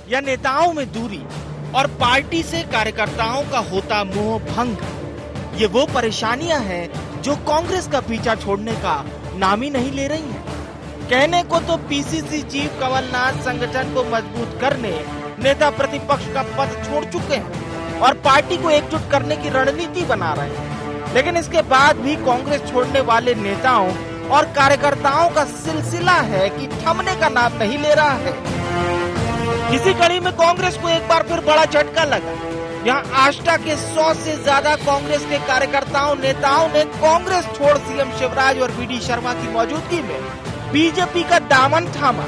या नेताओं में दूरी और पार्टी से कार्यकर्ताओं का होता मोह भंग, ये वो परेशानियां हैं जो कांग्रेस का पीछा छोड़ने का नाम ही नहीं ले रही हैं। कहने को तो पीसीसी चीफ कमलनाथ संगठन को मजबूत करने नेता प्रतिपक्ष का पद छोड़ चुके हैं और पार्टी को एकजुट करने की रणनीति बना रहे हैं, लेकिन इसके बाद भी कांग्रेस छोड़ने वाले नेताओं और कार्यकर्ताओं का सिलसिला है कि थमने का नाम नहीं ले रहा है। इसी कड़ी में कांग्रेस को एक बार फिर बड़ा झटका लगा। यहाँ आष्टा के 100 से ज्यादा कांग्रेस के कार्यकर्ताओं नेताओं ने कांग्रेस छोड़ सीएम शिवराज और बीडी शर्मा की मौजूदगी में बीजेपी का दामन थामा।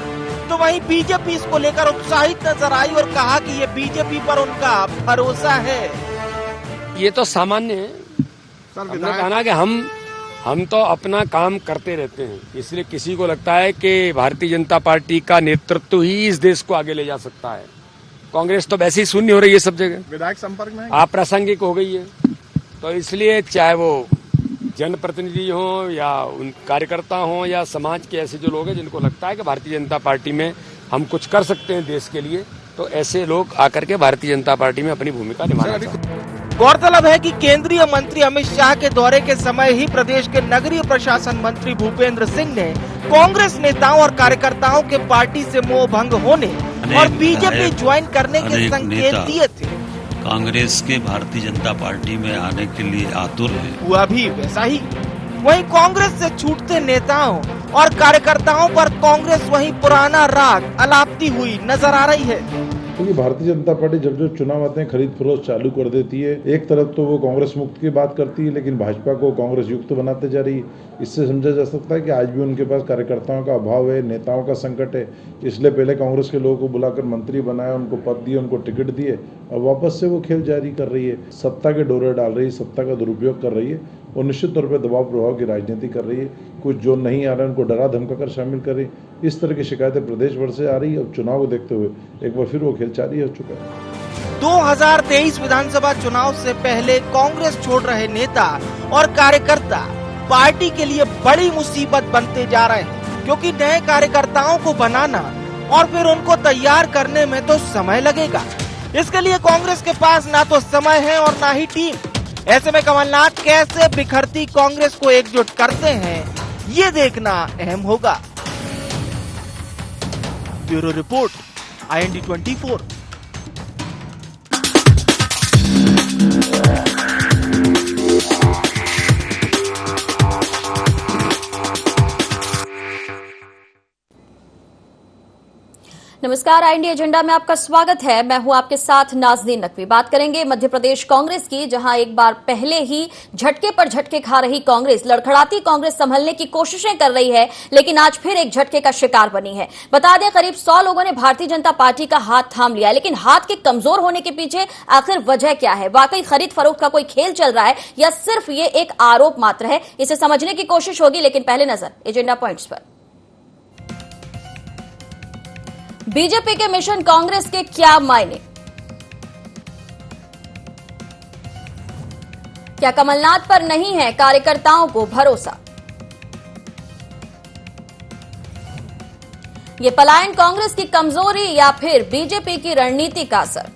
तो वहीं बीजेपी इसको लेकर उत्साहित नजर आई और कहा कि ये बीजेपी पर उनका भरोसा है। ये तो सामान्य है। हमने कहा ना कि हम तो अपना काम करते रहते हैं, इसलिए किसी को लगता है कि भारतीय जनता पार्टी का नेतृत्व ही इस देश को आगे ले जा सकता है। कांग्रेस तो वैसे ही शून्य हो रही है सब जगह, विधायक संपर्क में अप्रासंगिक हो गई है। तो इसलिए चाहे वो जनप्रतिनिधि हो या उन कार्यकर्ता हो या समाज के ऐसे जो लोग हैं जिनको लगता है कि भारतीय जनता पार्टी में हम कुछ कर सकते हैं देश के लिए, तो ऐसे लोग आकर के भारतीय जनता पार्टी में अपनी भूमिका निभाना चाहते हैं। गौरतलब है कि केंद्रीय मंत्री अमित शाह के दौरे के समय ही प्रदेश के नगरीय प्रशासन मंत्री भूपेंद्र सिंह ने कांग्रेस नेताओं और कार्यकर्ताओं के पार्टी से मोह भंग होने और बीजेपी ज्वाइन करने के संकेत दिए थे। कांग्रेस के भारतीय जनता पार्टी में आने के लिए आतुर है। हुआ भी वैसा ही। वहीं कांग्रेस से छूटते नेताओं और कार्यकर्ताओं पर कांग्रेस वही पुराना राग अलापती हुई नजर आ रही है। क्योंकि भारतीय जनता पार्टी जब जो चुनाव आते हैं खरीद फरोख्त चालू कर देती है। एक तरफ तो वो कांग्रेस मुक्त की बात करती है, लेकिन भाजपा को कांग्रेस युक्त बनाते जा रही है। इससे समझा जा सकता है कि आज भी उनके पास कार्यकर्ताओं का अभाव है, नेताओं का संकट है। इसलिए पहले कांग्रेस के लोगों को बुलाकर मंत्री बनाया, उनको पद दिए, उनको टिकट दिए और वापस से वो खेल जारी कर रही है। सत्ता के डोरे डाल रही है, सत्ता का दुरुपयोग कर रही है और निश्चित तौर पर दबाव प्रभाव की राजनीति कर रही है। कुछ जो नहीं आ रहा है उनको डरा धमका कर शामिल कर रही है। इस तरह की शिकायतें प्रदेश भर से आ रही है। अब चुनाव को देखते हुए एक बार फिर वो खेल जारी हो चुका है। 2023 विधानसभा चुनाव से पहले कांग्रेस छोड़ रहे नेता और कार्यकर्ता पार्टी के लिए बड़ी मुसीबत बनते जा रहे हैं, क्योंकि नए कार्यकर्ताओं को बनाना और फिर उनको तैयार करने में तो समय लगेगा। इसके लिए कांग्रेस के पास ना तो समय है और ना ही टीम। ऐसे में कमलनाथ कैसे बिखरती कांग्रेस को एकजुट करते हैं, ये देखना अहम होगा। Bureau report, IND 24। नमस्कार, IND एजेंडा में आपका स्वागत है। मैं हूं आपके साथ नाज़नीन नकवी। बात करेंगे मध्य प्रदेश कांग्रेस की, जहां एक बार पहले ही झटके पर झटके खा रही कांग्रेस, लड़खड़ाती कांग्रेस संभलने की कोशिशें कर रही है, लेकिन आज फिर एक झटके का शिकार बनी है। बता दें, करीब 100 लोगों ने भारतीय जनता पार्टी का हाथ थाम लिया, लेकिन हाथ के कमजोर होने के पीछे आखिर वजह क्या है? वाकई खरीद फरोख्त का कोई खेल चल रहा है या सिर्फ ये एक आरोप मात्र है? इसे समझने की कोशिश होगी, लेकिन पहले नजर एजेंडा पॉइंट्स पर। बीजेपी के मिशन कांग्रेस के क्या मायने? क्या कमलनाथ पर नहीं है कार्यकर्ताओं को भरोसा? ये पलायन कांग्रेस की कमजोरी या फिर बीजेपी की रणनीति का असर?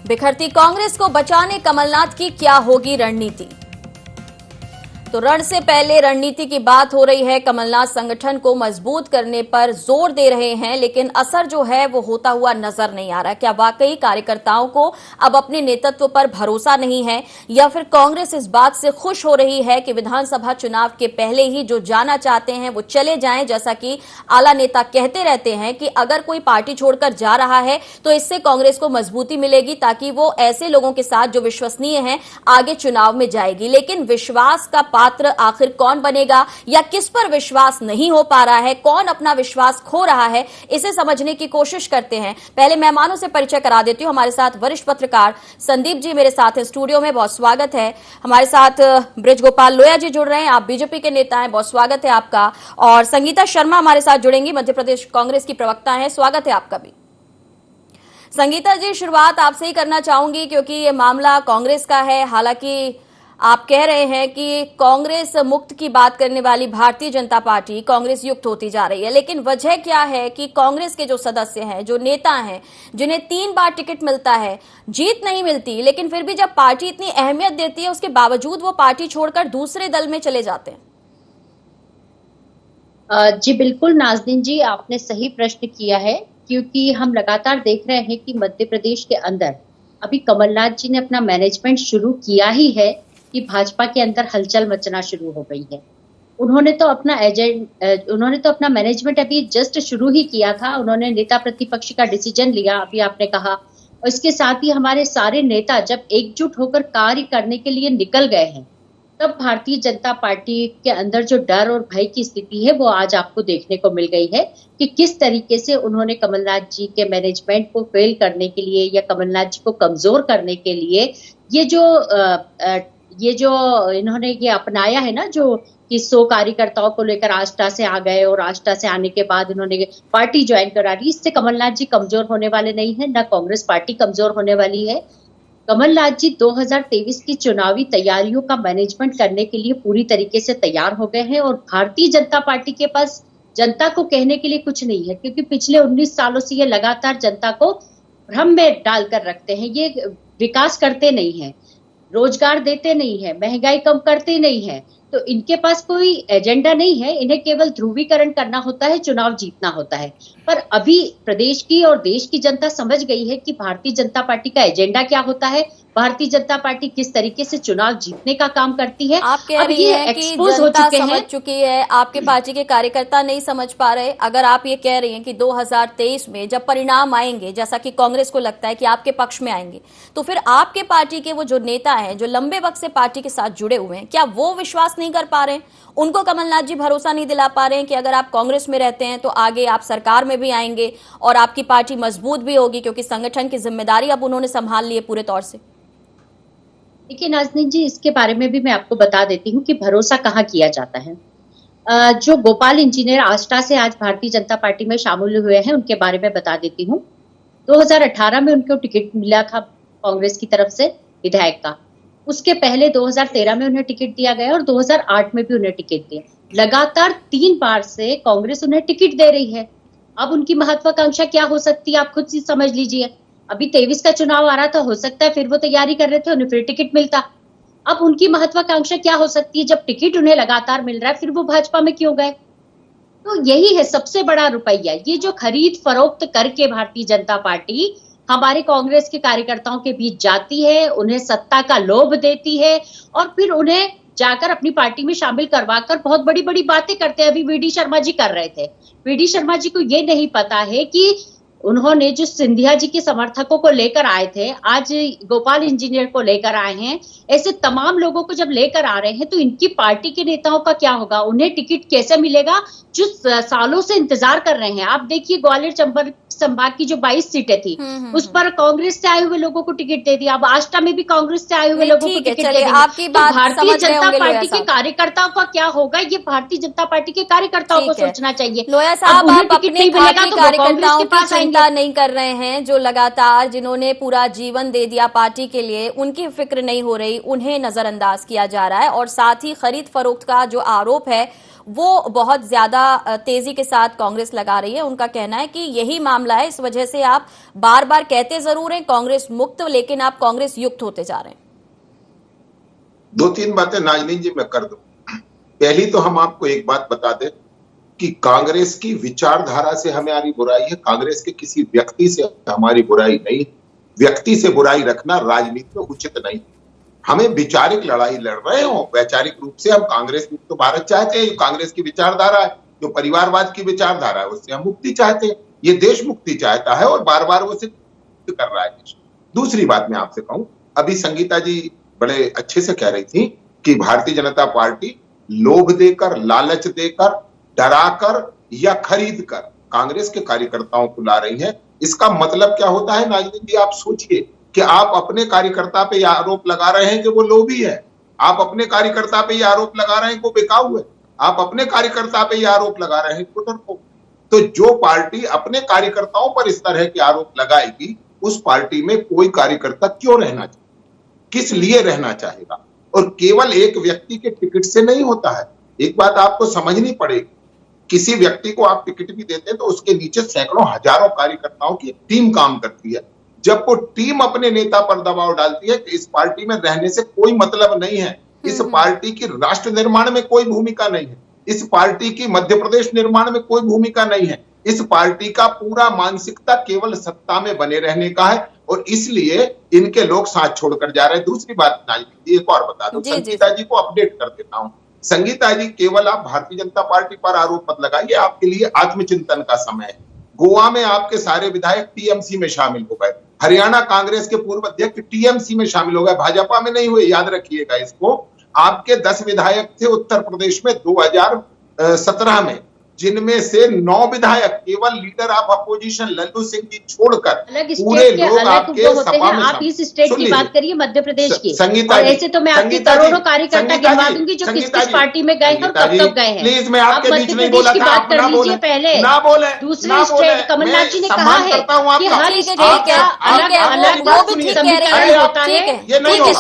बिखरती कांग्रेस को बचाने कमलनाथ की क्या होगी रणनीति? तो रण से पहले रणनीति की बात हो रही है। कमलनाथ संगठन को मजबूत करने पर जोर दे रहे हैं, लेकिन असर जो है वो होता हुआ नजर नहीं आ रहा। क्या वाकई कार्यकर्ताओं को अब अपने नेतृत्व पर भरोसा नहीं है, या फिर कांग्रेस इस बात से खुश हो रही है कि विधानसभा चुनाव के पहले ही जो जाना चाहते हैं वो चले जाएं? जैसा कि आला नेता कहते रहते हैं कि अगर कोई पार्टी छोड़कर जा रहा है तो इससे कांग्रेस को मजबूती मिलेगी, ताकि वो ऐसे लोगों के साथ जो विश्वसनीय हैं आगे चुनाव में जाएगी। लेकिन विश्वास का पात्र आखिर कौन बनेगा, या किस पर विश्वास नहीं हो पा रहा है, कौन अपना विश्वास खो रहा है, इसे समझने की कोशिश करते हैं। पहले मेहमानों से परिचय करा देती हूं। हमारे साथ वरिष्ठ पत्रकार संदीप जी मेरे साथ हैं स्टूडियो में, बहुत स्वागत है। हमारे साथ ब्रिज गोपाल लोया जी जुड़ रहे हैं, आप बीजेपी के नेता हैं, बहुत स्वागत है आपका। और संगीता शर्मा हमारे साथ जुड़ेंगी, मध्य प्रदेश कांग्रेस की प्रवक्ता हैं, स्वागत है आपका भी। संगीता जी, शुरुआत आपसे ही करना चाहूंगी, क्योंकि ये मामला कांग्रेस का है। हालांकि आप कह रहे हैं कि कांग्रेस मुक्त की बात करने वाली भारतीय जनता पार्टी कांग्रेस युक्त होती जा रही है, लेकिन वजह क्या है कि कांग्रेस के जो सदस्य हैं, जो नेता हैं, जिन्हें 3 बार टिकट मिलता है, जीत नहीं मिलती, लेकिन फिर भी जब पार्टी इतनी अहमियत देती है उसके बावजूद वो पार्टी छोड़कर दूसरे दल में चले जाते हैं? जी बिल्कुल नाज़नीन जी, आपने सही प्रश्न किया है, क्योंकि हम लगातार देख रहे हैं कि मध्य प्रदेश के अंदर अभी कमलनाथ जी ने अपना मैनेजमेंट शुरू किया ही है कि भाजपा के अंदर हलचल मचना शुरू हो गई है। उन्होंने तो अपना मैनेजमेंट अभी जस्ट शुरू ही किया था। उन्होंने नेता प्रतिपक्ष का डिसीजन लिया, अभी आपने कहा, और इसके साथ ही हमारे सारे नेता जब एकजुट होकर कार्य करने के लिए निकल गए हैं, तब भारतीय जनता पार्टी के अंदर जो डर और भय की स्थिति है वो आज आपको देखने को मिल गई है कि किस तरीके से उन्होंने कमलनाथ जी के मैनेजमेंट को फेल करने के लिए या कमलनाथ जी को कमजोर करने के लिए ये जो इन्होंने ये अपनाया है ना, जो कि 100 कार्यकर्ताओं को लेकर आष्टा से आ गए और आष्टा से आने के बाद इन्होंने पार्टी ज्वाइन करा ली। इससे कमलनाथ जी कमजोर होने वाले नहीं है, न कांग्रेस पार्टी कमजोर होने वाली है। कमलनाथ जी 2023 की चुनावी तैयारियों का मैनेजमेंट करने के लिए पूरी तरीके से तैयार हो गए हैं और भारतीय जनता पार्टी के पास जनता को कहने के लिए कुछ नहीं है, क्योंकि पिछले 19 सालों से ये लगातार जनता को भ्रम में डालकर रखते हैं। ये विकास करते नहीं है, रोजगार देते नहीं है, महंगाई कम करते नहीं है, तो इनके पास कोई एजेंडा नहीं है। इन्हें केवल ध्रुवीकरण करना होता है, चुनाव जीतना होता है। पर अभी प्रदेश की और देश की जनता समझ गई है कि भारतीय जनता पार्टी का एजेंडा क्या होता है, भारतीय जनता पार्टी किस तरीके से चुनाव जीतने का काम करती है। आप कह रही हैं कि जनता समझ चुकी है, आपके पार्टी के कार्यकर्ता नहीं समझ पा रहे। अगर आप ये कह रही हैं कि 2023 में जब परिणाम आएंगे, जैसा कि कांग्रेस को लगता है कि आपके पक्ष में आएंगे, तो फिर आपके पार्टी के वो जो नेता हैं, जो लंबे वक्त से पार्टी के साथ जुड़े हुए हैं, क्या वो विश्वास नहीं कर पा रहे हैं? उनको कमलनाथ जी भरोसा नहीं दिला पा रहे हैं कि अगर आप कांग्रेस में रहते हैं तो आगे आप सरकार में भी आएंगे और आपकी पार्टी मजबूत भी होगी, क्योंकि संगठन की जिम्मेदारी अब उन्होंने संभाल ली है पूरे तौर से? देखिए नाज़नीन जी, इसके बारे में भी मैं आपको बता देती हूँ कि भरोसा कहाँ किया जाता है। जो गोपाल इंजीनियर आष्टा से आज भारतीय जनता पार्टी में शामिल हुए हैं, उनके बारे में बता देती हूँ। 2018 में उनको टिकट मिला था कांग्रेस की तरफ से विधायक का। उसके पहले 2013 में उन्हें टिकट दिया गया और 2008 में भी उन्हें टिकट दिया। लगातार 3 बार से कांग्रेस उन्हें टिकट दे रही है। अब उनकी महत्वाकांक्षा क्या हो सकती है, आप खुद से समझ लीजिए। अभी 23 का चुनाव आ रहा था, हो सकता है फिर वो तैयारी कर रहे थे, उन्हें फिर टिकट मिलता। अब उनकी महत्वाकांक्षा क्या हो सकती है, जब टिकट उन्हें लगातार मिल रहा है, फिर वो भाजपा में क्यों गए? तो यही है सबसे बड़ा रुपया, ये जो खरीद फरोख्त करके भारतीय जनता पार्टी हमारे कांग्रेस के कार्यकर्ताओं के बीच जाती है, उन्हें सत्ता का लोभ देती है और फिर उन्हें जाकर अपनी पार्टी में शामिल करवाकर बहुत बड़ी बड़ी बातें करते हैं। अभी वीडी शर्मा जी कर रहे थे। वीडी शर्मा जी को ये नहीं पता है कि उन्होंने जो सिंधिया जी के समर्थकों को लेकर आए थे, आज गोपाल इंजीनियर को लेकर आए हैं, ऐसे तमाम लोगों को जब लेकर आ रहे हैं तो इनकी पार्टी के नेताओं का क्या होगा? उन्हें टिकट कैसे मिलेगा जो सालों से इंतजार कर रहे हैं? आप देखिए, ग्वालियर चंबल संभाग की जो 22 सीटें थी, उस पर कांग्रेस से आए हुए लोगों को टिकट दे दिया। अब आष्टा में भी कांग्रेस से आए हुए लोगों को टिकट दे दिया। तो भारतीय जनता पार्टी के कार्यकर्ताओं का क्या होगा, ये भारतीय जनता पार्टी के कार्यकर्ताओं को सोचना चाहिए। लोया साहब, आप अपने कार्यकर्ताओं की चिंता नहीं कर रहे हैं, जो लगातार जिन्होंने पूरा जीवन दे दिया पार्टी के लिए, उनकी फिक्र नहीं हो रही, उन्हें नजरअंदाज किया जा रहा है। और साथ ही खरीद फरोख्त का जो आरोप है वो बहुत ज्यादा तेजी के साथ कांग्रेस लगा रही है। उनका कहना है कि यही मामला है, इस वजह से आप बार बार कहते जरूर हैं कांग्रेस मुक्त, लेकिन आप कांग्रेस युक्त होते जा रहे हैं। 2-3 बातें नाज़नीन जी मैं कर दूं। पहली तो हम आपको एक बात बता दें कि कांग्रेस की विचारधारा से हमारी बुराई है, कांग्रेस के किसी व्यक्ति से हमारी बुराई नहीं। व्यक्ति से बुराई रखना राजनीति में उचित नहीं। हमें वैचारिक लड़ाई लड़ रहे हो, वैचारिक रूप से हम कांग्रेस मुक्त भारत चाहते हैं। कांग्रेस की विचारधारा है, जो परिवारवाद की विचारधारा है, उससे हम मुक्ति चाहते हैं। ये देश मुक्ति चाहता है और बार बार वो सिद्ध कर रहा है देश। दूसरी बात मैं आपसे कहूं, अभी संगीता जी बड़े अच्छे से कह रही थी कि भारतीय जनता पार्टी लोभ देकर, लालच देकर, डराकर या खरीद कर कांग्रेस के कार्यकर्ताओं को ला रही है। इसका मतलब क्या होता है नाज़नीन जी, आप सोचिए कि आप अपने कार्यकर्ता पे यह आरोप लगा रहे हैं कि वो लोभी है, आप अपने कार्यकर्ता पे यह आरोप लगा रहे हैं कि वो बिकाऊ है, आप अपने कार्यकर्ता पे यह आरोप लगा रहे हैं कि वो डरपोक। तो जो पार्टी अपने कार्यकर्ताओं पर इस तरह के आरोप लगाएगी, उस पार्टी में कोई कार्यकर्ता क्यों रहना चाहिए, किस लिए रहना चाहेगा? और केवल एक व्यक्ति के टिकट से नहीं होता है। एक बात आपको समझनी पड़ेगी, किसी व्यक्ति को आप टिकट भी देते हैं तो उसके नीचे सैकड़ों हजारों कार्यकर्ताओं की टीम काम करती है। जब वो टीम अपने नेता पर दबाव डालती है कि इस पार्टी में रहने से कोई मतलब नहीं है, इस पार्टी की राष्ट्र निर्माण में कोई भूमिका नहीं है, इस पार्टी की मध्य प्रदेश निर्माण में कोई भूमिका नहीं है, इस पार्टी का पूरा मानसिकता केवल सत्ता में बने रहने का है और इसलिए इनके लोग साथ छोड़कर जा रहे हैं। दूसरी बात नाजी, एक और बता दो, संगीता जी को अपडेट कर देता हूं। संगीता जी, केवल आप भारतीय जनता पार्टी पर आरोप मत लगाइए, आपके लिए आत्मचिंतन का समय है। गोवा में आपके सारे विधायक टीएमसी में शामिल हो गए, हरियाणा कांग्रेस के पूर्व अध्यक्ष टीएमसी में शामिल हो गए, भाजपा में नहीं हुए, याद रखिएगा इसको। आपके 10 विधायक थे उत्तर प्रदेश में 2017 में, जिनमें से 9 विधायक केवल leader of opposition Lallu Singh ji छोड़कर पूरे लोग आपके सपा में। आप इस स्टेट की बात करिए, मध्य प्रदेश की। संगीता और ऐसे तो मैं आपके करोड़ों कार्यकर्ता गिनवा दूंगी जो किस किस पार्टी में गए हैं और कब कब गए हैं। प्लीज, मैं आपके बीच में बोला था, बात कर लीजिए पहले। ना बोले, दूसरी स्टेट कमलनाथ जी ने कहा है कि हर स्टेट का अलग अलग समीकरण होता है। ये नहीं होगा।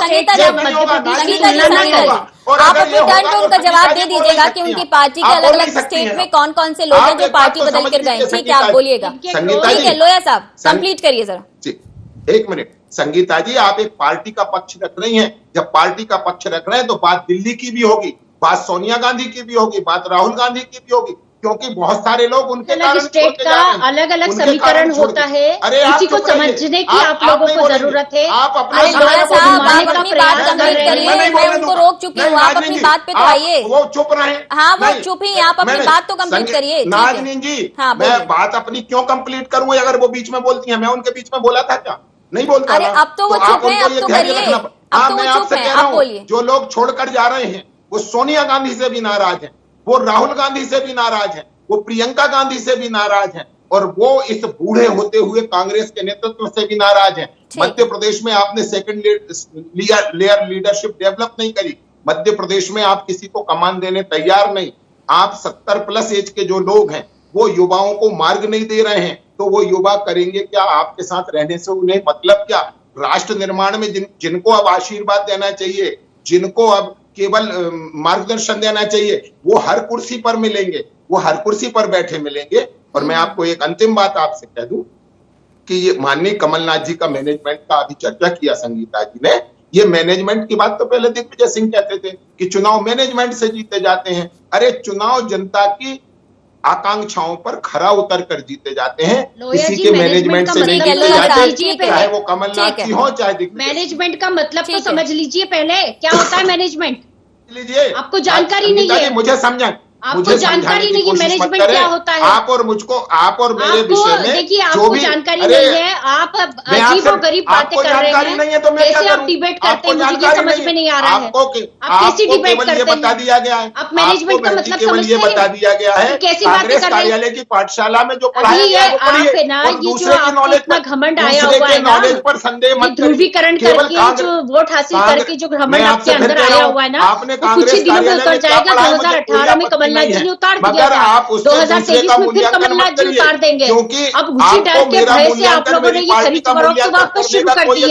आप अपने टर्न पे उनका जवाब दे दीजिएगा कि उनकी पार्टी के अलग अलग स्टेट में कौन कौन से लोग हैं जो पार्टी बदल कर गए। ठीक है, आप बोलिएगा। ठीक है, लोया साहब कंप्लीट करिए जरा। जी, एक मिनट। संगीता जी, आप एक पार्टी का पक्ष रख रही हैं। जब पार्टी का पक्ष रख रहे हैं तो बात दिल्ली की भी होगी, बात सोनिया गांधी की भी होगी, बात राहुल गांधी की भी होगी, क्योंकि बहुत सारे लोग उनके अलग स्टेट का अलग अलग समीकरण होता है। इसी को समझने की आप लोगों को जरूरत है। आप अपने लोया साहब, आप अपनी बात कंप्लीट करिए। मैं उनको रोक चुकी हूँ, आप अपनी बात पे तो आइए। वो चुप रहे। हाँ, वो चुप ही, आप अपनी बात तो कंप्लीट करिए। नाजनीन जी, मैं बात अपनी क्यों कंप्लीट करूँ अगर वो बीच में बोलती है? मैं उनके बीच में बोला था क्या? नहीं बोलता। अरे अब तो वो चुप है, अब तो करिए। हाँ, मैं आपसे कह रहा हूँ, जो लोग छोड़कर जा रहे हैं वो सोनिया गांधी से भी नाराज हैं, वो राहुल गांधी से भी नाराज हैं, वो प्रियंका गांधी से भी नाराज हैं और वो इस बूढ़े होते हुए कांग्रेस के नेतृत्व से भी नाराज हैं। मध्य प्रदेश में आपने सेकंड लेयर लीडरशिप डेवलप नहीं करी। मध्य प्रदेश में आप किसी को कमान देने तैयार नहीं। आप 70+ एज के जो लोग हैं वो युवाओं को मार्ग नहीं दे रहे हैं, तो वो युवा करेंगे क्या? आपके साथ रहने से उन्हें मतलब क्या? राष्ट्र निर्माण में जिनको अब आशीर्वाद देना चाहिए, जिनको अब केवल मार्गदर्शन देना चाहिए, वो हर कुर्सी पर मिलेंगे, वो हर कुर्सी पर बैठे मिलेंगे। और मैं आपको एक अंतिम बात आपसे कह दूं कि ये माननीय कमलनाथ जी का मैनेजमेंट का अभी चर्चा किया संगीता जी ने, ये मैनेजमेंट की बात तो पहले दिग्विजय सिंह कहते थे कि चुनाव मैनेजमेंट से जीते जाते हैं। अरे चुनाव जनता की आकांक्षाओं पर खरा उतर कर जीते जाते हैं, किसी के मैनेजमेंट से नहीं जीते जाते, चाहे वो कमलनाथ जी हो चाहे दिग्विजय। मैनेजमेंट का मतलब तो समझ लीजिए पहले, क्या होता है मैनेजमेंट? लीजिए, आपको जानकारी नहीं है, मुझे समझा, आपको जानकारी नहीं है मैनेजमेंट क्या होता है। आप और मुझको, आप और मेरे विषय में देखिए, आपको जानकारी नहीं है, आप अजीब और गरीब बातें कर रहे हैं। तो कैसे आप डिबेट करते हैं, मुझे ये समझ में नहीं आ रहा है। आप कैसी डिबेट करते हैं? बता दिया गया है, आप मैनेजमेंट का मतलब समझते हैं? बता दिया गया है, कैसी बातें कर रहे हैं? कार्यालय की पाठशाला में जो पढ़ाया गया है आप है ना, ये जो आपको इतना घमंड आया हुआ है ना, नॉलेज पर संदेह मत करिए। ध्रुवीकरण करके जो वोट हासिल करके जो घमंड आपके अंदर आया हुआ है ना, कुछ ही दिनों में उतर जाएगा। 2018 में कमलनाथ जी ने उतार दिया, 2023 में फिर कमलनाथ जी उतार देंगे। अब उसी डर के भय से आप लोगों ने ये खरीद फरोख्त वापस शुरू कर दी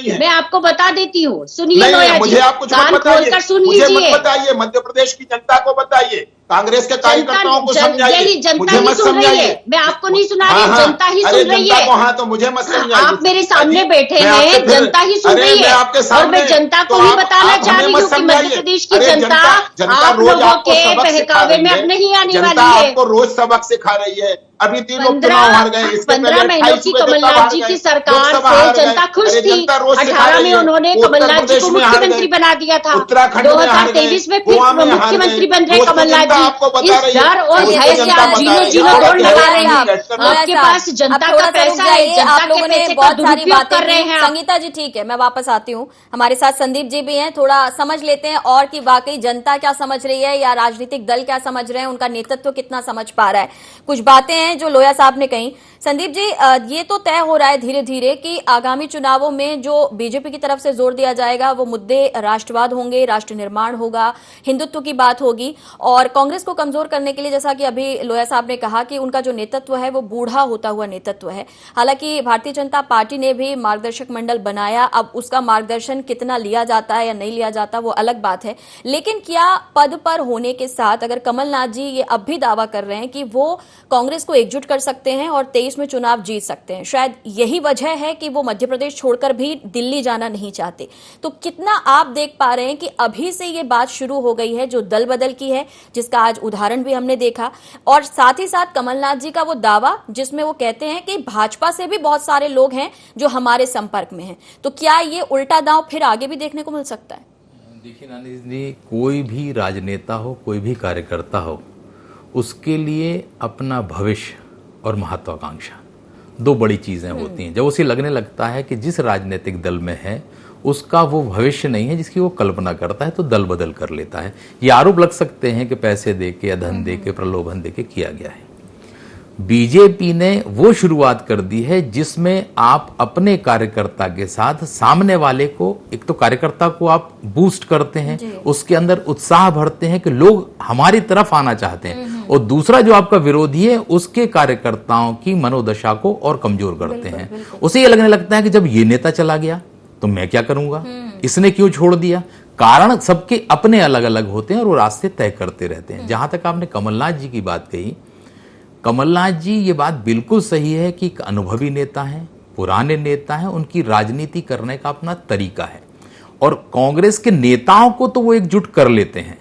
है। मैं आपको बता देती हूँ, सुनिए लोया जी, कान खोलकर सुन लीजिए। बताइए, मध्य प्रदेश की जनता को बताइए, कांग्रेस के कार्यकर्ताओं को समझाइए। जनता ही सुन रही है, मैं आपको नहीं सुना रही, जनता ही सुन रही है। हाँ, तो मुझे मत समझाइए। आप मेरे सामने बैठे हैं, जनता ही सुन रही है और मैं जनता को ही बताना चाह रही हूँ कि मध्य प्रदेश की जनता आप लोगों के बहकावे में अब नहीं आने वाली है। आपको रोज सबक सिखा रही है। अभी 3 लोग चुनाव हार गए, 15 महीनों की कमलनाथ जी की सरकार से जनता खुश थी। 18 में उन्होंने कमलनाथ जी को मुख्यमंत्री बना दिया था, 2023 में फिर मुख्यमंत्री बन रहे कमलनाथ जी। इस डर और भय से आप जीरो दौड़ लगा रहे हैं। आपके पास जनता का पैसा है, जनता के पैसे का दुरुपयोग कर रहे हैं। संगीता जी ठीक है, मैं वापस आती हूँ। हमारे साथ संदीप जी भी हैं, थोड़ा समझ लेते हैं और कि वाकई जनता क्या समझ रही है या राजनीतिक दल क्या समझ रहे हैं, उनका नेतृत्व कितना समझ पा रहा है। कुछ बातें हैं जो लोया साहब ने कही। संदीप जी, ये तो तय हो रहा है धीरे धीरे कि आगामी चुनावों में जो बीजेपी की तरफ से जोर दिया जाएगा वो मुद्दे राष्ट्रवाद होंगे, राष्ट्र निर्माण होगा, हिंदुत्व की बात होगी। और कांग्रेस को कमजोर करने के लिए, जैसा कि अभी लोया साहब ने कहा कि उनका जो नेतृत्व है वो बूढ़ा होता हुआ नेतृत्व है। हालांकि भारतीय जनता पार्टी ने भी मार्गदर्शक मंडल बनाया, अब उसका मार्गदर्शन कितना लिया जाता है या नहीं लिया जाता वो अलग बात है। लेकिन क्या पद पर होने के साथ अगर कमलनाथ जी ये अब भी दावा कर रहे हैं कि वो कांग्रेस को एकजुट कर सकते हैं और 23 में चुनाव जीत सकते हैं, शायद यही वजह है कि वो मध्य प्रदेश छोड़कर भी दिल्ली जाना नहीं चाहते, तो कितना आप देख पा रहे हैं कि अभी से ये बात शुरू हो गई है जो दल बदल की है, जिसका आज उदाहरण भी हमने देखा, और साथ ही साथ कमलनाथ जी का वो दावा जिसमें वो कहते हैं कि भाजपा से भी बहुत सारे लोग हैं जो हमारे संपर्क में हैं, तो क्या ये उल्टा दांव फिर आगे भी देखने को मिल सकता है? देखिए नानी जी, कोई भी राजनेता हो, कोई भी कार्यकर्ता हो, उसके लिए अपना भविष्य और महत्वाकांक्षा दो बड़ी चीजें होती हैं। जब उसे लगने लगता है कि जिस राजनीतिक दल में है उसका वो भविष्य नहीं है जिसकी वो कल्पना करता है, तो दल बदल कर लेता है। ये आरोप लग सकते हैं कि पैसे देके या धन देके, प्रलोभन देके किया गया है। बीजेपी ने वो शुरुआत कर दी है जिसमें आप अपने कार्यकर्ता के साथ सामने वाले को, एक तो कार्यकर्ता को आप बूस्ट करते हैं, उसके अंदर उत्साह भरते हैं कि लोग हमारी तरफ आना चाहते हैं, और दूसरा जो आपका विरोधी है उसके कार्यकर्ताओं की मनोदशा को और कमजोर करते हैं। उसे ये लगने लगता है कि जब ये नेता चला गया तो मैं क्या करूंगा, इसने क्यों छोड़ दिया। कारण सबके अपने अलग अलग होते हैं और वो रास्ते तय करते रहते हैं। जहां तक आपने कमलनाथ जी की बात कही, कमलनाथ जी, ये बात बिल्कुल सही है कि अनुभवी नेता हैं, पुराने नेता हैं, उनकी राजनीति करने का अपना तरीका है, और कांग्रेस के नेताओं को तो वो एकजुट कर लेते हैं,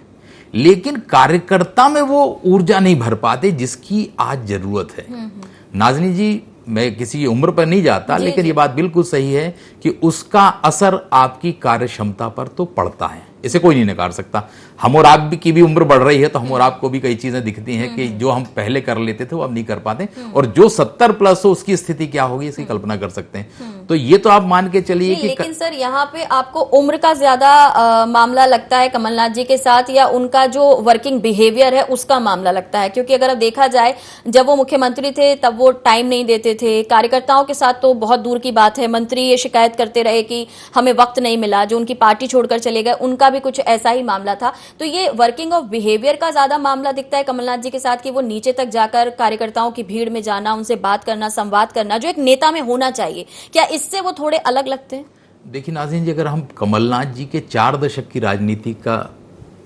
लेकिन कार्यकर्ता में वो ऊर्जा नहीं भर पाते जिसकी आज जरूरत है। नाज़नीन जी, मैं किसी उम्र पर नहीं जाता, लेकिन ये बात बिल्कुल सही है कि उसका असर आपकी कार्य क्षमता पर तो पड़ता है, इसे कोई नहीं नकार सकता। हम और आप की भी उम्र बढ़ रही है, तो हम और आपको भी कई चीजें दिखती हैं कि जो हम पहले कर लेते थे वो अब नहीं कर पाते, और जो 70 प्लस हो उसकी स्थिति क्या होगी इसकी कल्पना कर सकते हैं। तो ये तो आप मान के चलिए कि लेकिन सर, यहाँ पे आपको उम्र का ज्यादा मामला लगता है कमलनाथ जी के साथ, या उनका जो वर्किंग बिहेवियर है उसका मामला लगता है? क्योंकि अगर अब देखा जाए, जब वो मुख्यमंत्री थे तब वो टाइम नहीं देते थे कार्यकर्ताओं के साथ, तो बहुत दूर की बात है। मंत्री ये शिकायत करते रहे कि हमें वक्त नहीं मिला, जो उनकी पार्टी छोड़कर चले गए उनका भी कुछ ऐसा ही मामला था। तो ये वर्किंग ऑफ बिहेवियर का ज्यादा मामला दिखता है कमलनाथ जी के साथ, कि वो नीचे तक जाकर कार्यकर्ताओं की भीड़ में जाना, उनसे बात करना, संवाद करना, जो एक नेता में होना चाहिए, क्या इससे वो थोड़े अलग लगते हैं? देखिए नाज़नीन जी, अगर हम कमलनाथ जी के 4 दशक की राजनीति का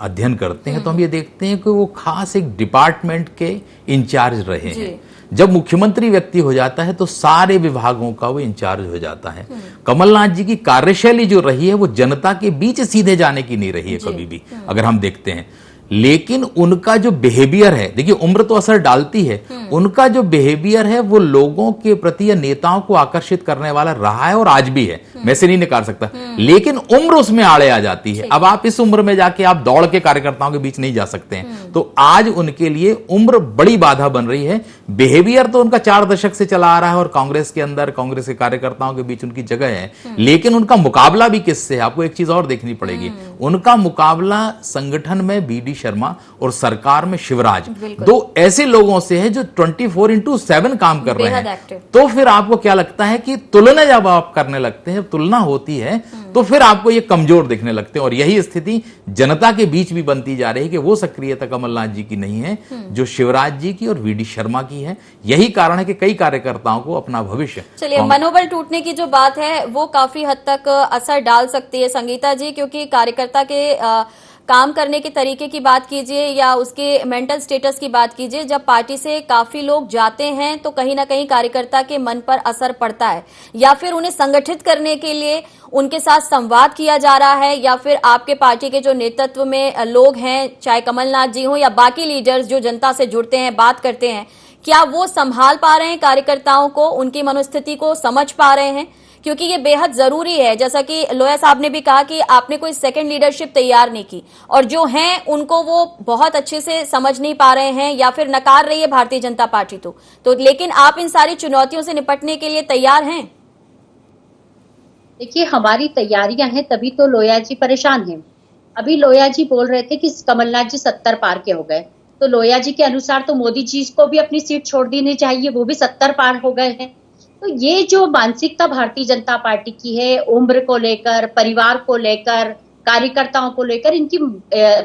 अध्ययन करते हैं तो हम ये देखते हैं कि वो खास एक डिपार्टमेंट के इंचार्ज रहे हैं। जब मुख्यमंत्री व्यक्ति हो जाता है तो सारे विभागों का वो इंचार्ज हो जाता है। कमलनाथ जी की कार्यशैली जो रही है वो जनता के बीच सीधे जाने की नहीं रही है कभी भी, अगर हम देखते हैं। लेकिन उनका जो बिहेवियर है, देखिए उम्र तो असर डालती है, उनका जो बिहेवियर है वो लोगों के प्रति या नेताओं को आकर्षित करने वाला रहा है और आज भी है, मैं से नहीं निकाल सकता। लेकिन उम्र उसमें आड़े आ जाती है। अब आप इस उम्र में जाके आप दौड़ के कार्यकर्ताओं के बीच नहीं जा सकते हैं, तो आज उनके लिए उम्र बड़ी बाधा बन रही है। बिहेवियर तो उनका 4 दशक से चला आ रहा है और कांग्रेस के अंदर, कांग्रेस के कार्यकर्ताओं के बीच उनकी जगह है, लेकिन उनका मुकाबला भी किससे है? आपको एक चीज और देखनी पड़ेगी, उनका मुकाबला संगठन में बीडी शर्मा और सरकार में शिवराज, 2 ऐसे लोगों से है जो 24/7 काम कर रहे हैं। तो फिर आपको क्या लगता है कि तुलना जब आप करने लगते हैं, तुलना होती है, तो फिर आपको ये कमजोर दिखने लगते हैं। और यही स्थिति जनता के बीच भी बनती जा रही है कि वो सक्रियता कमलनाथ जी की नहीं है जो शिवराज जी की और वीडी शर्मा की है। यही कारण है कि कई कार्यकर्ताओं को अपना भविष्य, चलिए, मनोबल टूटने की जो बात है वो काफी हद तक असर डाल सकती है संगीता जी, क्योंकि कार्यकर्ता के काम करने के तरीके की बात कीजिए या उसके मेंटल स्टेटस की बात कीजिए, जब पार्टी से काफी लोग जाते हैं तो कहीं ना कहीं कार्यकर्ता के मन पर असर पड़ता है, या फिर उन्हें संगठित करने के लिए उनके साथ संवाद किया जा रहा है, या फिर आपके पार्टी के जो नेतृत्व में लोग हैं, चाहे कमलनाथ जी हो या बाकी लीडर्स जो जनता से जुड़ते हैं, बात करते हैं, क्या वो संभाल पा रहे हैं कार्यकर्ताओं को, उनकी मनोस्थिति को समझ पा रहे हैं? क्योंकि ये बेहद जरूरी है। जैसा कि लोया साहब ने भी कहा कि आपने कोई सेकंड लीडरशिप तैयार नहीं की, और जो हैं उनको वो बहुत अच्छे से समझ नहीं पा रहे हैं या फिर नकार रही है भारतीय जनता पार्टी। तो लेकिन आप इन सारी चुनौतियों से निपटने के लिए तैयार हैं? देखिए, हमारी तैयारियां हैं, तभी तो लोया जी परेशान हैं। अभी लोया जी बोल रहे थे कि कमलनाथ जी 70 पार के हो गए, तो लोया जी के अनुसार तो मोदी जी को भी अपनी सीट छोड़ देनी चाहिए, वो भी 70 पार हो गए हैं। तो ये जो मानसिकता भारतीय जनता पार्टी की है, उम्र को लेकर, परिवार को लेकर, कार्यकर्ताओं को लेकर, इनकी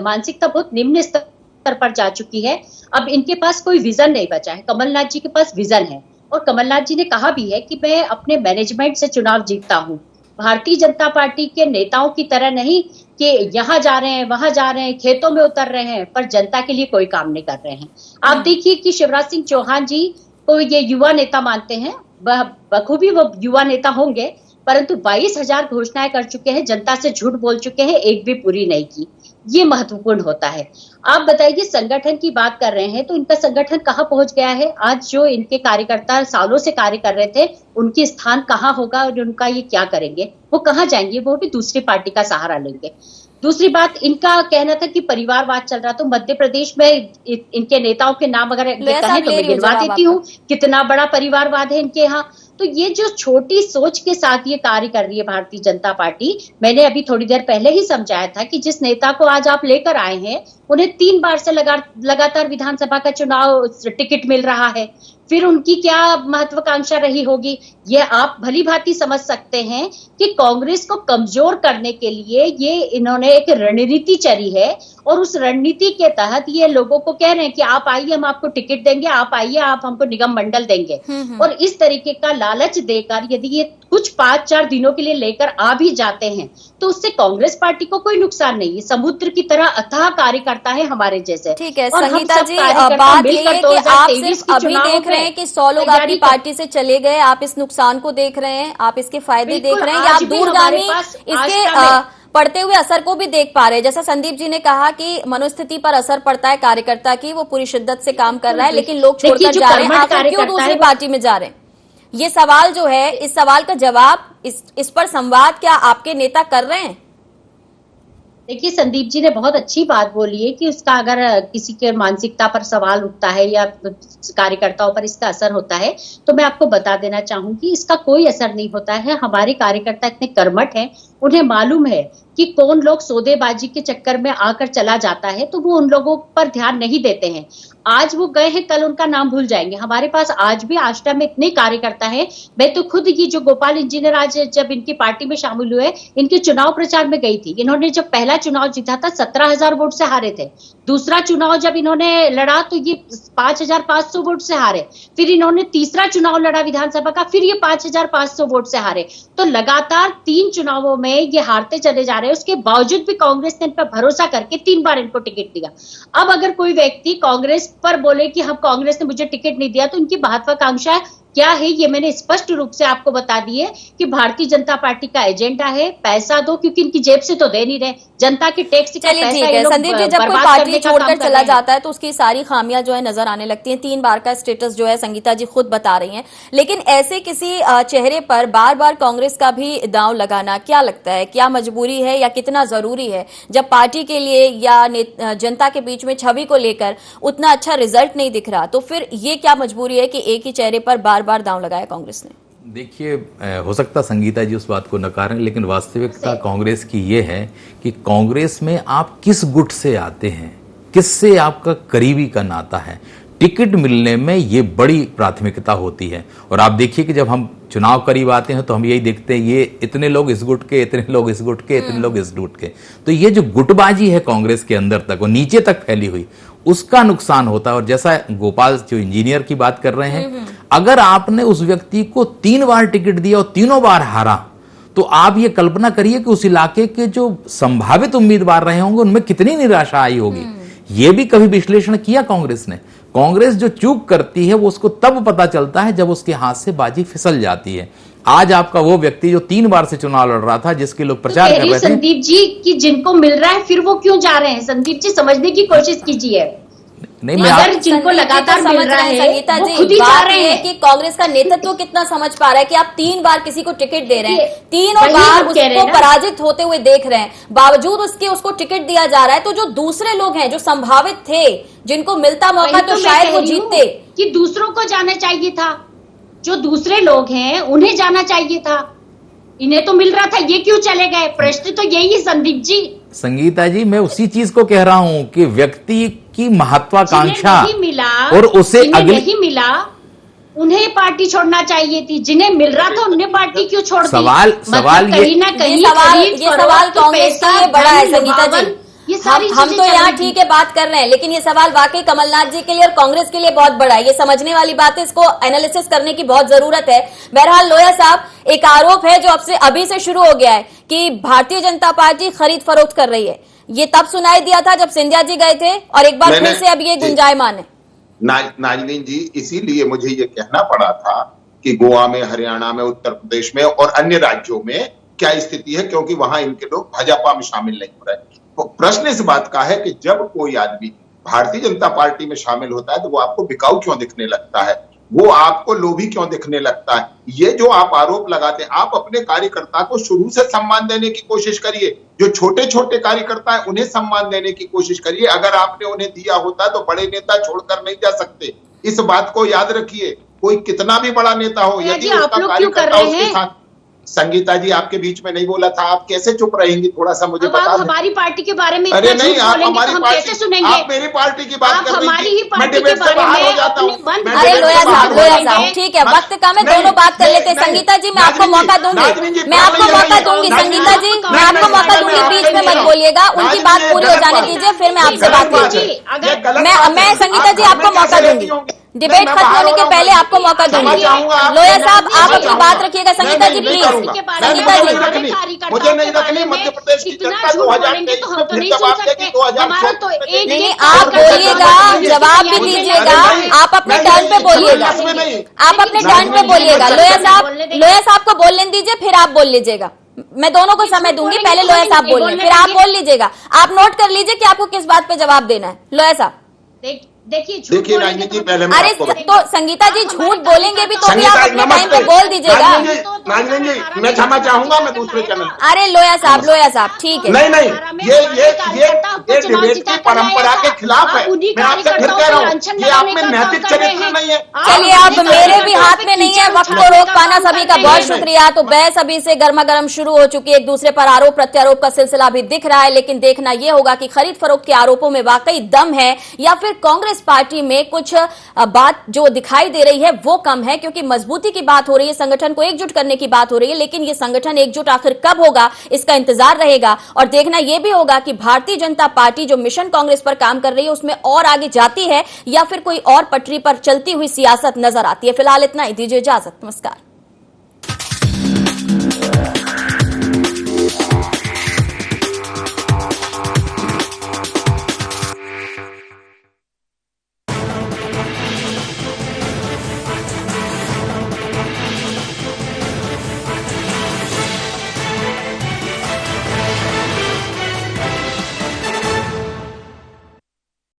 मानसिकता बहुत निम्न स्तर पर जा चुकी है। अब इनके पास कोई विजन नहीं बचा है। कमलनाथ जी के पास विजन है और कमलनाथ जी ने कहा भी है कि मैं अपने मैनेजमेंट से चुनाव जीतता हूं, भारतीय जनता पार्टी के नेताओं की तरह नहीं कि यहाँ जा रहे हैं, वहां जा रहे हैं, खेतों में उतर रहे हैं, पर जनता के लिए कोई काम नहीं कर रहे हैं। आप देखिए कि शिवराज सिंह चौहान जी को ये युवा नेता मानते हैं, बखूबी वो युवा नेता होंगे, परंतु 22,000 घोषणाएं कर चुके हैं, जनता से झूठ बोल चुके हैं, एक भी पूरी नहीं की। ये महत्वपूर्ण होता है। आप बताइए, संगठन की बात कर रहे हैं तो इनका संगठन कहाँ पहुंच गया है? आज जो इनके कार्यकर्ता सालों से कार्य कर रहे थे, उनकी स्थान कहाँ होगा और उनका ये क्या करेंगे? वो कहाँ जाएंगे? वो भी दूसरी पार्टी का सहारा लेंगे। दूसरी बात, इनका कहना था कि परिवारवाद चल रहा, तो मध्य प्रदेश में इनके नेताओं के नाम अगर कहें तो मैं गिनवा देती हूँ कितना बड़ा परिवारवाद है इनके यहाँ। तो ये जो छोटी सोच के साथ ये कार्य कर रही है भारतीय जनता पार्टी, मैंने अभी थोड़ी देर पहले ही समझाया था कि जिस नेता को आज आप लेकर आए हैं, उन्हें 3 बार से लगातार विधानसभा का चुनाव टिकट मिल रहा है, फिर उनकी क्या महत्वाकांक्षा रही होगी, ये आप भली भांति समझ सकते हैं कि कांग्रेस को कमजोर करने के लिए ये इन्होंने एक रणनीति चली है और उस रणनीति के तहत ये लोगों को कह रहे हैं कि आप आइए, हम आपको टिकट देंगे, आप आइए, आप हमको निगम मंडल देंगे। और इस तरीके का लालच देकर यदि ये कुछ 5-4 दिनों के लिए लेकर आ भी जाते हैं तो उससे कांग्रेस पार्टी को कोई नुकसान नहीं है। समुद्र की तरह अथाह कार्यकर्ता है हमारे जैसे। ठीक है संगीता जी, बात ये है कि आप सिर्फ अभी देख रहे हैं कि 100 लोग आपकी पार्टी से चले गए, आप इस नुकसान को देख रहे हैं, आप इसके फायदे देख रहे हैं, या आप दूरगामी इसके पड़ते हुए असर को भी देख पा रहे हैं? जैसा संदीप जी ने कहा कि मनोस्थिति पर असर पड़ता है कार्यकर्ता की, वो पूरी शिद्दत से काम कर रहा है, लेकिन लोग छोड़कर जा रहे हैं, आखिर क्यों दूसरी पार्टी में जा रहे हैं? ये सवाल जो है, इस सवाल का जवाब, इस पर संवाद क्या आपके नेता कर रहे हैं? देखिए, संदीप जी ने बहुत अच्छी बात बोली है कि उसका अगर किसी के मानसिकता पर सवाल उठता है या कार्यकर्ताओं पर इसका असर होता है, तो मैं आपको बता देना चाहूंगी इसका कोई असर नहीं होता है। हमारे कार्यकर्ता इतने कर्मठ हैं, उन्हें मालूम है कि कौन लोग सौदेबाजी के चक्कर में आकर चला जाता है, तो वो उन लोगों पर ध्यान नहीं देते हैं। आज वो गए हैं, कल उनका नाम भूल जाएंगे। हमारे पास आज भी आष्टा में इतने कार्यकर्ता हैं, मैं तो खुद ये जो गोपाल इंजीनियर आज जब इनकी पार्टी में शामिल हुए, इनके चुनाव प्रचार में गई थी। इन्होंने जब पहला चुनाव जीता था 17,000 वोट से हारे थे। दूसरा चुनाव जब इन्होंने लड़ा तो ये 5,500 वोट से हारे। फिर इन्होंने तीसरा चुनाव लड़ा विधानसभा का, फिर ये 5,500 वोट से हारे। तो लगातार 3 चुनावों में ये हारते चले जा रहे हैं। उसके बावजूद भी कांग्रेस ने इन पर भरोसा करके 3 बार इनको टिकट दिया। अब अगर कोई व्यक्ति कांग्रेस पर बोले कि हम कांग्रेस ने मुझे टिकट नहीं दिया, तो इनकी महत्वाकांक्षा क्या है ये मैंने स्पष्ट रूप से आपको बता दी है कि भारतीय जनता पार्टी का एजेंडा है पैसा दो, क्योंकि इनकी जेब से तो दे नहीं रहे, जनता के टैक्स का पैसा। ठीक है संदीप जी, जब कोई पार्टी छोड़कर चला जाता है तो उसकी सारी खामियां जो है नजर आने लगती हैं। 3 बार का स्टेटस जो है संगीता जी खुद बता रही हैं, लेकिन ऐसे किसी चेहरे पर बार बार कांग्रेस का भी दांव लगाना क्या लगता है, क्या मजबूरी है या कितना जरूरी है? जब पार्टी के लिए या जनता के बीच में छवि को लेकर उतना अच्छा रिजल्ट नहीं दिख रहा, तो फिर ये क्या मजबूरी है कि एक ही चेहरे पर बार बार दांव लगाया कांग्रेस ने? देखिए, हो सकता संगीता जी उस बात को नकारें, लेकिन वास्तविकता कांग्रेस की ये है कि कांग्रेस में आप किस गुट से आते हैं, किससे आपका करीबी का नाता है, टिकट मिलने में ये बड़ी प्राथमिकता होती है। और आप देखिए कि जब हम चुनाव करीब आते हैं तो हम यही देखते हैं, ये इतने लोग इस गुट के, इतने लोग इस गुट के, इतने लोग इस गुट के। तो ये जो गुटबाजी है कांग्रेस के अंदर तक और नीचे तक फैली हुई, उसका नुकसान होता है। और जैसा गोपाल जो इंजीनियर की बात कर रहे हैं, अगर आपने उस व्यक्ति को 3 बार टिकट दिया और तीनों बार हारा, तो आप ये कल्पना करिए कि उस इलाके के जो संभावित उम्मीदवार रहे होंगे उनमें कितनी निराशा आई होगी। ये भी कभी विश्लेषण किया कांग्रेस ने? कांग्रेस जो चूक करती है वो उसको तब पता चलता है जब उसके हाथ से बाजी फिसल जाती है। आज आपका वो व्यक्ति जो 3 बार से चुनाव लड़ रहा था, जिसके लोग प्रचार कर रहे थे, संदीप जी कि जिनको मिल रहा है फिर वो क्यों जा रहे हैं? संदीप जी समझने की कोशिश कीजिए। नहीं, अगर जिनको लगातार मिल रहा है संगीता जी, बात ये है कि कांग्रेस का नेतृत्व कितना समझ पा रहा है कि आप 3 बार किसी को टिकट दे रहे हैं, तीनों बार उसको पराजित होते हुए देख रहे हैं, बावजूद उसके उसको टिकट दिया जा रहा है। तो जो दूसरे लोग हैं जो संभावित थे, जिनको मिलता मौका तो शायद वो जीतते, कि दूसरों को जाना चाहिए था। जो दूसरे लोग हैं उन्हें जाना चाहिए था, इन्हें तो मिल रहा था, ये क्यों चले गए? प्रश्न तो यही है संदीप जी। संगीता जी, मैं उसी चीज को कह रहा हूं कि व्यक्ति उसकी महत्वाकांक्षा जिन्हें नहीं मिला और उसे जिन्हें अगली नहीं मिला उन्हें पार्टी छोड़ना चाहिए थी, जिन्हें मिल रहा था उन्हें पार्टी क्यों छोड़ दी? सवाल मतलब कहीं ना कहीं ये सवाल कांग्रेस के लिए बड़ा है संगीता जी। हम तो यहाँ ठीक है बात कर रहे हैं, लेकिन ये सवाल वाकई कमलनाथ जी के लिए और कांग्रेस के लिए बहुत बड़ा है। ये समझने वाली बात है, इसको एनालिसिस करने की बहुत जरूरत है। बहरहाल लोया साहब, एक आरोप है जो अभी से शुरू हो गया है कि भारतीय जनता पार्टी खरीद फरोख्त कर रही है। ये तब सुनाई दिया था जब सिंधिया जी गए थे और एक बार फिर से अब ये गुंजायमान है। नाजनीन जी, इसीलिए मुझे ये कहना पड़ा था कि गोवा में, हरियाणा में, उत्तर प्रदेश में और अन्य राज्यों में क्या स्थिति है, क्योंकि वहां इनके लोग भाजपा में शामिल नहीं हो रहे। तो प्रश्न इस बात का है कि जब कोई आदमी भारतीय जनता पार्टी में शामिल होता है तो वो आपको बिकाऊ क्यों दिखने लगता है, वो आपको लोभी क्यों दिखने लगता है? ये जो आप आरोप लगाते हैं, आप अपने कार्यकर्ता को शुरू से सम्मान देने की कोशिश करिए। जो छोटे छोटे कार्यकर्ता है उन्हें सम्मान देने की कोशिश करिए। अगर आपने उन्हें दिया होता तो बड़े नेता छोड़कर नहीं जा सकते। इस बात को याद रखिए। कोई कितना भी बड़ा नेता हो, यदि उसका कार्यकर्ता उसके साथ। संगीता जी, आपके बीच में नहीं बोला था, आप कैसे चुप रहेंगी? थोड़ा सा मुझे बता दें। हमारी पार्टी के बारे में अरे नहीं, आप हमारी पार्टी सुनेंगे, आप मेरी पार्टी की बात कर रही थी। मैं डिबेट से बाहर हो जाता हूँ। अरे लोया साहब ठीक है, वक्त कम है, दोनों बात कर लेते हैं। संगीता जी, मैं आपको मौका दूंगी, मैं आपको मौका दूंगी। संगीता जी, मैं आपको मौका दूंगी, बीच में मत बोलिएगा, उनकी बात पूरी हो जाने दीजिए, फिर मैं आपसे बात करूंगी। मैं संगीता जी आपको मौका दूंगी, डिबेट खत्म होने के पहले आपको मौका दूंगी। लोया साहब, आप अपनी बात रखिएगा। संगीता जी प्लीज, संगीता जी मुझे नहीं रखनी। मध्य प्रदेश की जनता 2023 नहीं, आप बोलिएगा, जवाब भी दीजिएगा, आप अपने टर्न पे बोलिएगा, आप अपने टर्न पे बोलिएगा। लोया साहब को बोलने दीजिए, फिर आप बोल लीजिएगा। मैं दोनों को समय दूंगी, पहले लोया साहब बोलिए, फिर आप बोल लीजिएगा। आप नोट कर लीजिए कि आपको किस बात पे जवाब देना है। लोया साहब देखिए राजनीति जी, पहले अरे तो संगीता जी झूठ बोलेंगे भी तो भी आप अपने टाइम पे बोल दीजिएगा। नाजनीन जी, मैं क्षमा चाहूंगा, मैं दूसरे चैनल। अरे लोया साहब ठीक है। नहीं, ये डिबेट की परंपरा के खिलाफ है। मैं आपसे फिर कह रहा हूँ, ये आप में नैतिक चरित्र नहीं है। चलिए, अब मेरे भी हाथ में नहीं है, वक्त को रोक पाना। सभी का बहुत शुक्रिया। तो बहस अभी से गर्मा गर्म शुरू हो चुकी है, एक दूसरे पर आरोप प्रत्यारोप का सिलसिला भी दिख रहा है, लेकिन देखना यह होगा कि खरीद फरोख्त के आरोपों में वाकई दम है या फिर कांग्रेस पार्टी में कुछ बात जो दिखाई दे रही है वो कम है। क्योंकि मजबूती की बात हो रही है, संगठन को एकजुट करने की बात हो रही है, लेकिन ये संगठन एकजुट आखिर कब होगा इसका इंतजार रहेगा। और देखना यह भी होगा कि भारतीय जनता पार्टी जो मिशन कांग्रेस पर काम कर रही है उसमें और आगे जाती है या फिर कोई और पटरी पर चलती हुई सियासत नजर आती है। फिलहाल इतना ही, दीजिए इजाजत, नमस्कार।